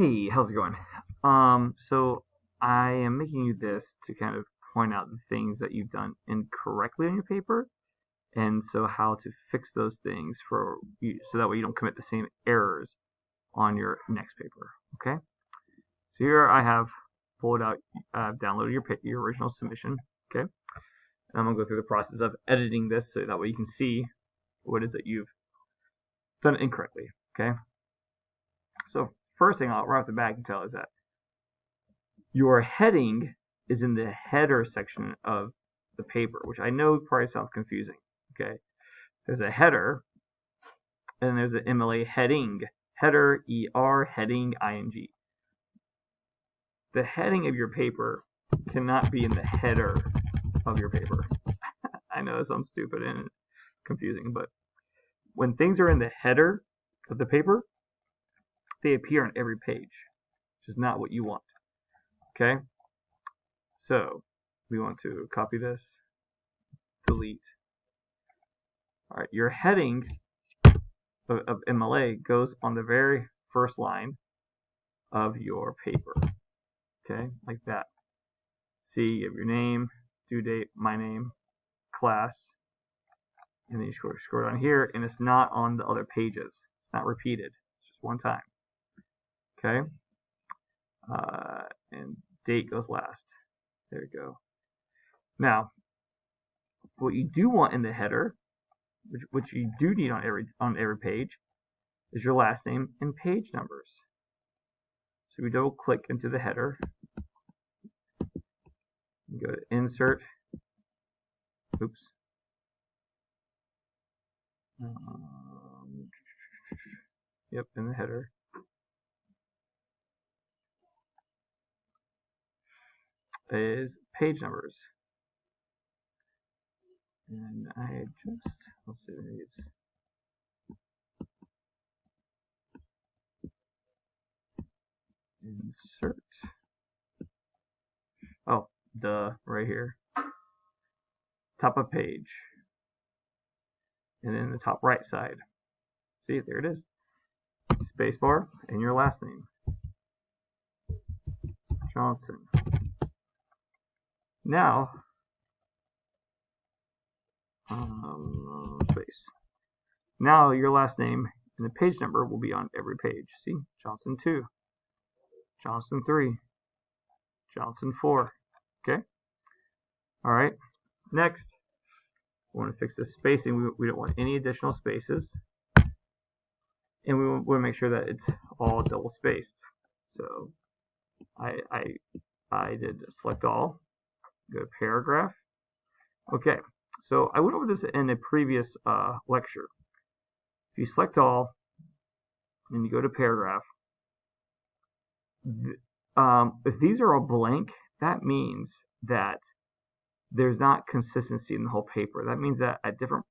Hey, how's it going? So I am making you this to kind of point out the things that you've done incorrectly on your paper, and so how to fix those things for you, so that way you don't commit the same errors on your next paper. Okay? So here I have pulled out, downloaded your original submission. Okay, and I'm gonna go through the process of editing this so that way you can see what it is that you've done incorrectly. Okay, so first thing right off the bat I can tell is that your heading is in the header section of the paper, which I know probably sounds confusing. Okay, there's a header, and there's an MLA heading, header, ER, heading, ing. The heading of your paper cannot be in the header of your paper. I know it sounds stupid and confusing, but when things are in the header of the paper, they appear on every page, which is not what you want. Okay, so we want to copy this, delete. All right, your heading of MLA goes on the very first line of your paper. Okay, like that. See, you have your name, due date, my name, class, and then you scroll down here, and it's not on the other pages. It's not repeated. It's just one time. Okay, and date goes last. There you go. Now, what you do want in the header, which you do need on every page, is your last name and page numbers. So we double click into the header, go to insert, oops, yep, in the header, is page numbers, and I just, let's see these, insert, oh, duh, right here, top of page, and then the top right side, see, there it is, spacebar, and your last name, Johnson. Now, space. Now your last name and the page number will be on every page. See, Johnson 2, Johnson 3, Johnson 4. Okay. All right. Next, we want to fix the spacing. We don't want any additional spaces, and we want to make sure that it's all double spaced. So I did select all. Go to paragraph. Okay. So I went over this in a previous lecture. If you select all, and you go to paragraph, if these are all blank, that means that there's not consistency in the whole paper. That means that at different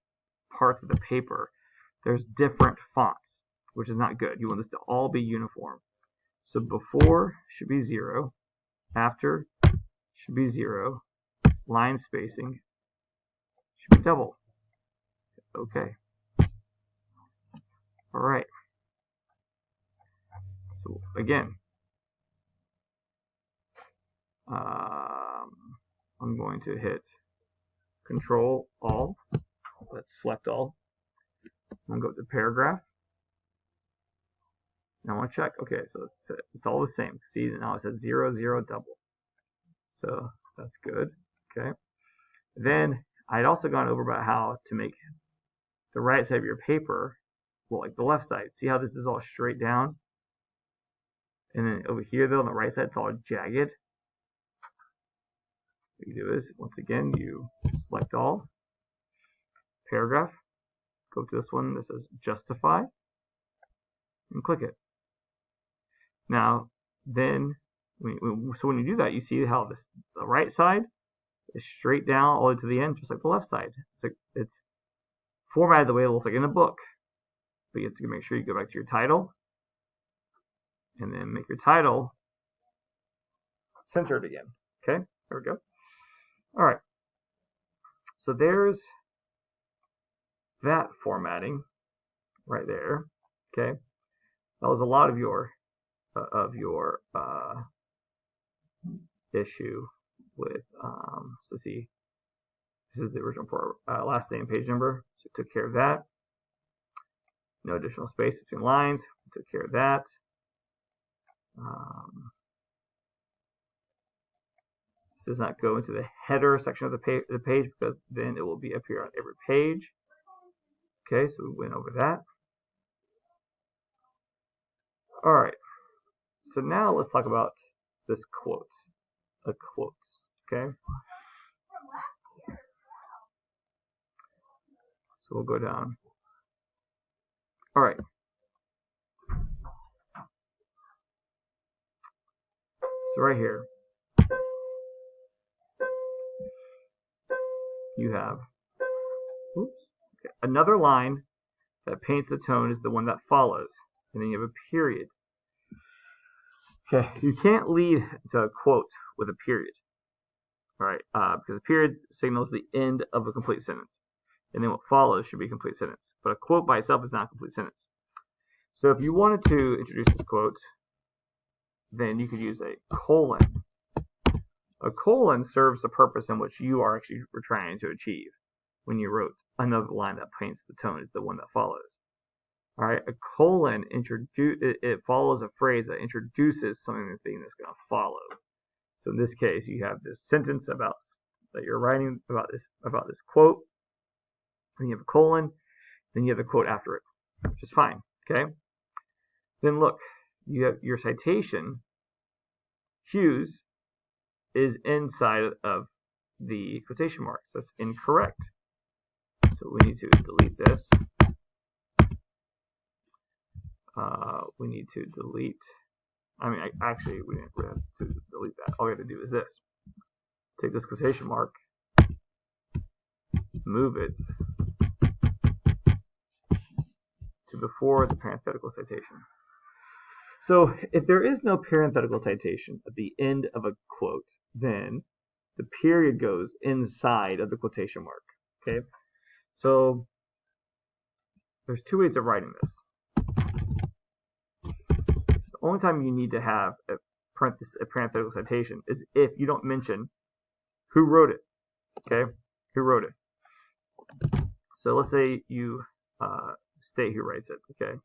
parts of the paper, there's different fonts, which is not good. You want this to all be uniform. So before should be 0, after should be 0, line spacing should be double. Okay. All right. So again, I'm going to hit Control All. Let's select all. I'm going to go to paragraph. Now I want to check. Okay, so it's all the same. See, now it says 0, 0, double. So that's good. Okay. Then I'd also gone over about how to make the right side of your paper look like the left side. See how this is all straight down? And then over here, though, on the right side, it's all jagged. What you do is, once again, you select all, paragraph, go to this one that says justify, and click it. Now, then, so when you do that, you see how the right side is straight down all the way to the end, just like the left side. It's formatted the way it looks like in a book. But you have to make sure you go back to your title, and then make your title centered again. Okay, there we go. All right. So there's that formatting right there. Okay, that was a lot of your of your issue with, so see, this is the original last name page number, so we took care of that. No additional space between lines, we took care of that. This does not go into the header section of the page because then it will be up here on every page. Okay, so we went over that. All right, so now let's talk about this quote, the quotes, okay? So we'll go down. All right. So right here, you have another line that paints the tone is the one that follows, and then you have a period. Okay, you can't lead to a quote with a period, all right? Because a period signals the end of a complete sentence, and then what follows should be a complete sentence. But a quote by itself is not a complete sentence. So if you wanted to introduce this quote, then you could use a colon. A colon serves the purpose in which you are actually trying to achieve when you wrote another line that paints the tone is the one that follows. All right, a colon it follows a phrase that introduces something that's going to follow. So in this case, you have this sentence about that you're writing about this quote, then you have a colon, then you have a quote after it, which is fine. Okay. Then look, you have your citation. Hughes is inside of the quotation marks. That's incorrect. So we need to delete this. We need to delete. Actually, we have to delete that. All we have to do is this. Take this quotation mark, move it to before the parenthetical citation. So if there is no parenthetical citation at the end of a quote, then the period goes inside of the quotation mark. Okay? So there's two ways of writing this. The only time you need to have a parenthetical citation is if you don't mention who wrote it. Okay? Who wrote it. So let's say you state who writes it. Okay?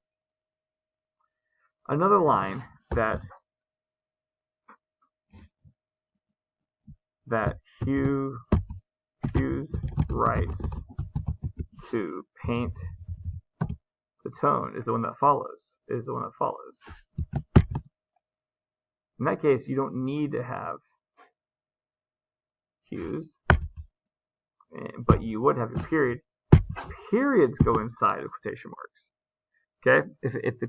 Another line that Hughes writes to paint the tone is the one that follows. In that case, you don't need to have Hughes, but you would have a period. Periods go inside of quotation marks. Okay, if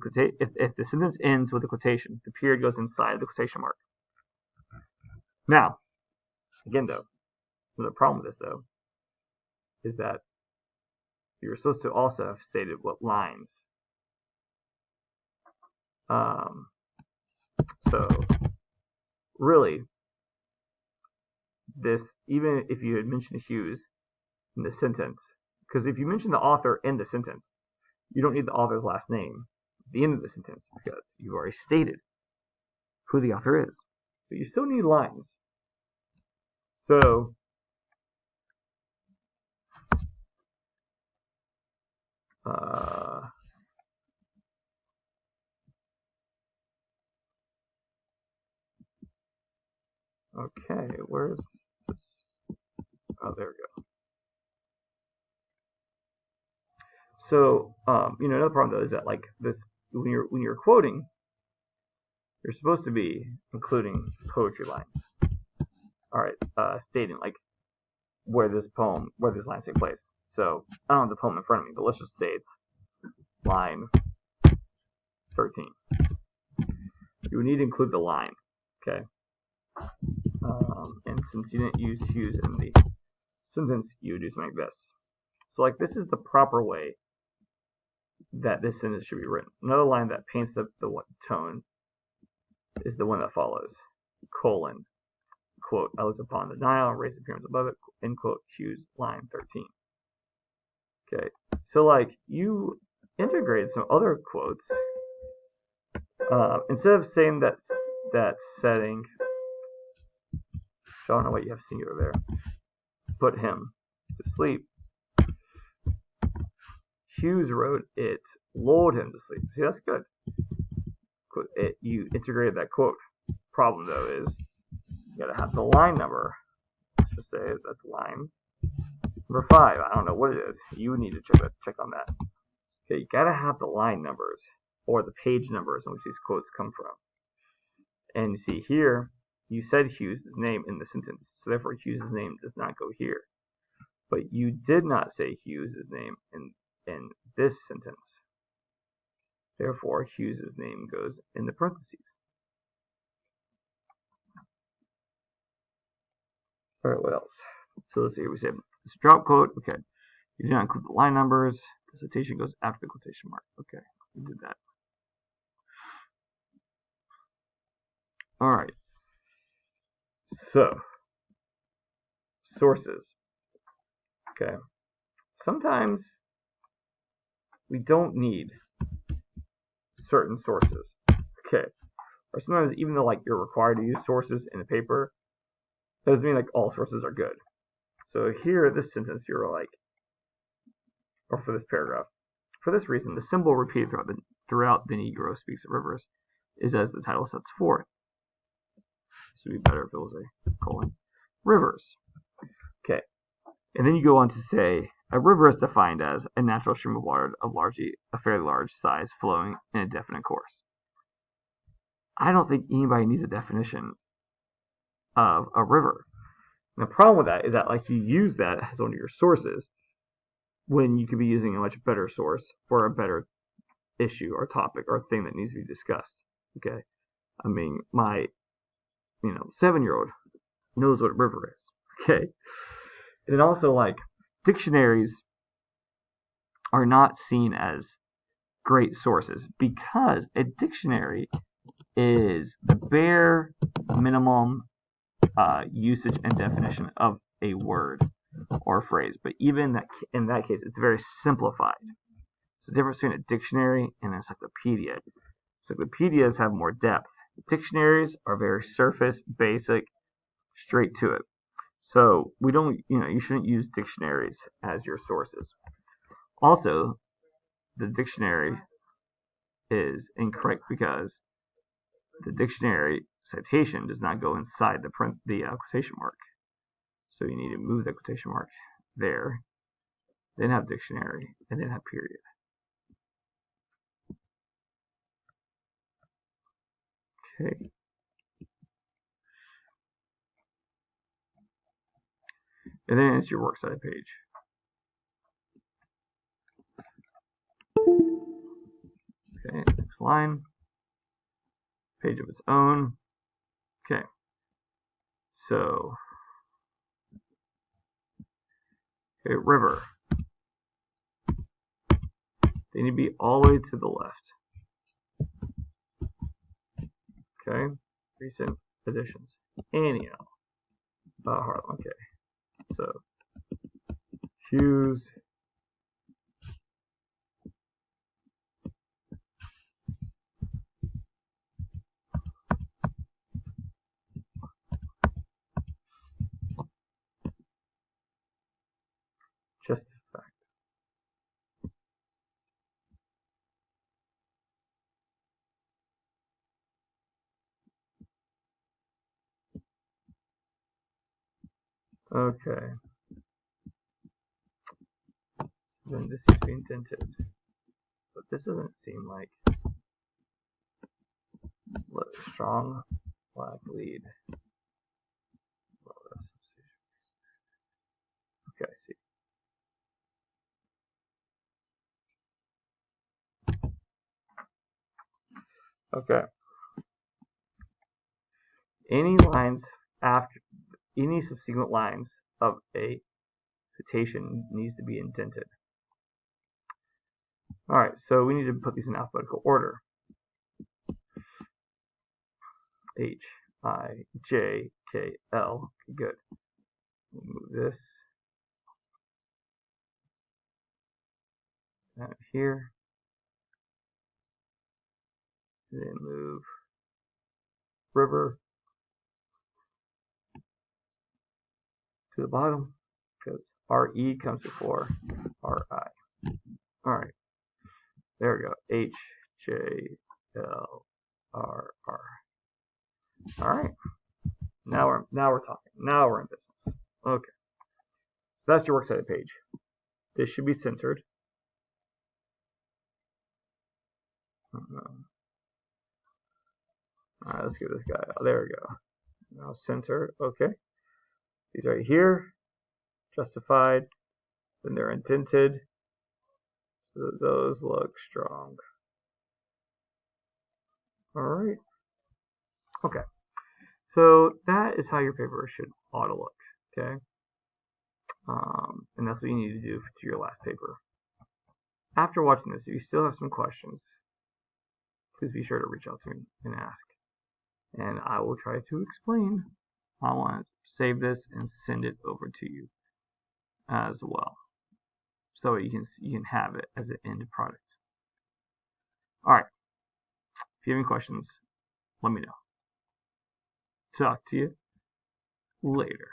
the sentence ends with a quotation, the period goes inside of the quotation mark. Now, again though, the problem with this though is that you're supposed to also have stated what lines. So really, this, even if you had mentioned Hughes in the sentence, because if you mention the author in the sentence, you don't need the author's last name at the end of the sentence because you've already stated who the author is. But you still need lines. So okay, where's this? Oh, there we go. So another problem though is that like this, when you're quoting, you're supposed to be including poetry lines. All right, stating like where this lines take place. So I don't have the poem in front of me, but let's just say it's line 13. You would need to include the line, okay? And since you didn't use Hughes in the sentence, you would do something like this. So like this is the proper way that this sentence should be written. Another line that paints the tone is the one that follows. Colon, quote, I looked upon the Nile, raised the pyramids above it, end quote, Hughes, line 13. Okay, so like you integrated some other quotes Instead of saying that setting, which I don't know what you have singular there, put him to sleep. Hughes wrote it lulled him to sleep. See, that's good. You integrated that quote. Problem though is you gotta have the line number. Let's just say that's line number 5. I don't know what it is. You would need to check on that. Okay, you gotta have the line numbers or the page numbers in which these quotes come from. And you see here, you said Hughes' name in the sentence, so therefore Hughes' name does not go here. But you did not say Hughes' name in this sentence. Therefore, Hughes' name goes in the parentheses. All right, what else? So let's see. We said it's a drop quote. Okay. You do not include the line numbers. The citation goes after the quotation mark. Okay, we did that. All right. So, sources. Okay. Sometimes we don't need certain sources. Okay. Or sometimes even though like you're required to use sources in a paper, that doesn't mean like all sources are good. So here, this sentence, you're like, or for this paragraph, for this reason, the symbol repeated throughout the Negro Speaks of Rivers is as the title sets forth. This would be better if it was a colon. Rivers. Okay. And then you go on to say, a river is defined as a natural stream of water of a fairly large size flowing in a definite course. I don't think anybody needs a definition of a river. And the problem with that is that like you use that as one of your sources when you could be using a much better source for a better issue or topic or thing that needs to be discussed. Okay. I mean, my 7-year-old knows what a river is. Okay. And then also like dictionaries are not seen as great sources because a dictionary is the bare minimum usage and definition of a word or a phrase. But even in that case, it's very simplified. It's the difference between a dictionary and an encyclopedia. Encyclopedias have more depth. Dictionaries are very surface, basic, straight to it. So we don't, you shouldn't use dictionaries as your sources. Also, the dictionary is incorrect because the dictionary citation does not go inside the quotation mark. So you need to move the quotation mark there, then have dictionary, and then have period. Okay. And then it's your works cited page. Okay, next line. Page of its own. Okay. So, okay, river. They need to be all the way to the left. Okay. Recent additions. Anyhow. Harlem. Okay. So, Hughes. Just a fact. Okay. So then this is being indented. But this doesn't seem like strong black lead. Okay, I see. Okay. Any lines after any subsequent lines of a citation needs to be indented. All right, so we need to put these in alphabetical order. H, I, J, K, L. Okay, good. We'll move this out here. and then move river to the bottom because RE comes before RI. All right, there we go. H, J, L, R, R. All right, now we're talking. Now we're in business. Okay, so that's your works cited page. This should be centered. All right, let's get this guy. Oh, there we go. Now center. Okay, these right here, justified. Then they're indented, so that those look strong. All right. Okay. So that is how your paper should ought to look. Okay. And that's what you need to do to your last paper. After watching this, if you still have some questions, please be sure to reach out to me and ask. And I will try to explain. I want to save this and send it over to you as well, so you can have it as an end product. All right. If you have any questions, let me know. Talk to you later.